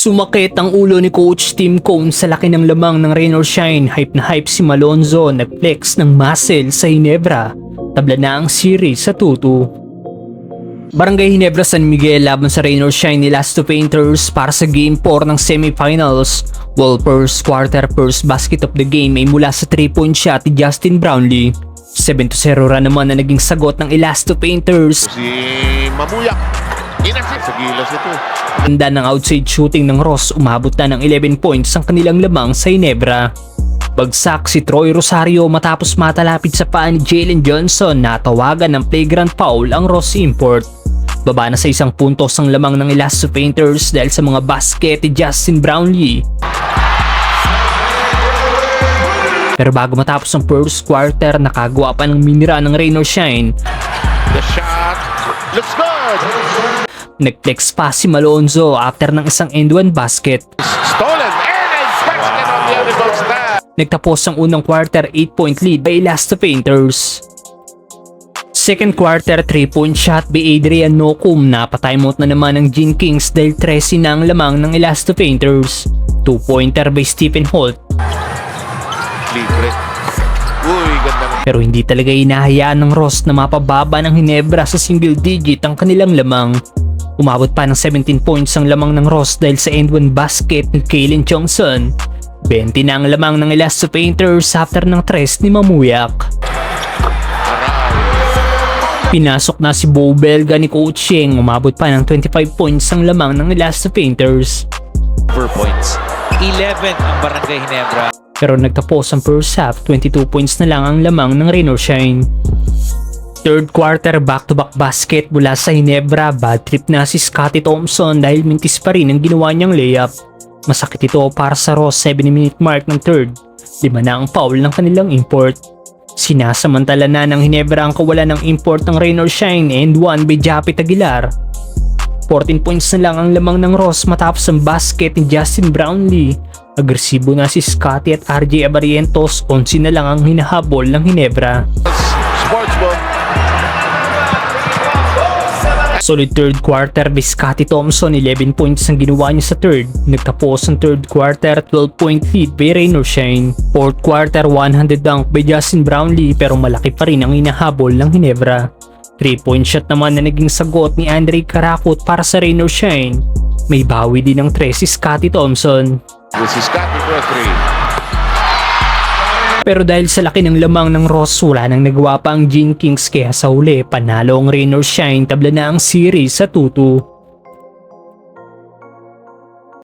Sumakit ang ulo ni Coach Tim Cone sa laki ng lamang ng Rain or Shine. Hype na hype si Malonzo, nag-flex ng muscle sa Ginebra. Tabla na ang series sa 2-2. Barangay Ginebra San Miguel laban sa Rain or Shine ni Last Two Painters para sa Game 4 ng semifinals. Well, first quarter first basket of the game ay mula sa 3-point shot ni Justin Brownlee. 7-0 run naman na naging sagot ng Elasto Painters. Si Mamuyak, inasip sa gilas ito. Ganda ng outside shooting ng Ross, umabot na ng 11 points ang kanilang lamang sa Ginebra. Bagsak si Troy Rosario matapos matalapit sa paa ni Jalen Johnson na tawagan ng flagrant foul ang Ross import. Baba na sa 1 puntos ang lamang ng Elasto Painters dahil sa mga basket ni Justin Brownlee. Pero bago matapos ang first quarter, nakagawa pa ng minira ng Rain or Shine. The shot looks good. Nag-flex pa si Malonzo after ng isang end-one basket. Stolen and a basket on the other goes back. Nagtapos ang unang quarter 8-point lead by Elasto Painters. Second quarter 3-point shot by Adrian Nocum na pa-timeout na naman ng Gene Kings dahil 13 na ang lamang ng Elasto Painters. 2-pointer by Stephen Holt. Libre. Uy, ganda mo. Pero hindi talaga hinahayaan ng Ross na mapababa ng Ginebra sa single digit ang kanilang lamang. Umabot pa ng 17 points ang lamang ng Ross dahil sa end-one basket ni Kalen Johnson. 20 na ang lamang ng Elasto Painters after ng tres ni Mamuyak. Pinasok na si Bo Belga ni Coach Yeng, umabot pa ng 25 points ang lamang ng Elasto Painters. Per points. 11 ang Barangay Ginebra. Pero nagtapos ang first half, 22 points na lang ang lamang ng Rain or Shine. Third quarter back-to-back basket mula sa Ginebra. Bad trip na si Scottie Thompson dahil mintis pa rin ang ginawa niyang layup. Masakit ito para sa Ross 7-minute mark ng third. 5 na ang foul ng kanilang import. Sinasamantala na ng Ginebra ang kawalan ng import ng Rain or Shine and 1 by Japit Aguilar. 14 points na lang ang lamang ng Ross matapos ang basket ni Justin Brownlee. Agresibo na si Scottie at RJ Abarientos, 11 na lang ang hinahabol ng Ginebra. Sportsbook. Solid third quarter by Scottie Thompson, 11 points ang ginawa niya sa third. Nagtapos ang third quarter, 12-point lead by Rain or Shine. Fourth quarter, 100 dunk by Justin Brownlee pero malaki pa rin ang hinahabol ng Ginebra. 3-point shot naman na naging sagot ni Andre Karakot para sa Rain or Shine. May bawi din ng 3 si Scottie Thompson. This is Scottie for a 3. Pero dahil sa laki ng lamang ng Ross, wala nang nagawa pa ang Gene Kings kaya sa huli, panalo ang Rain or Shine, tabla na ang series sa 2-2.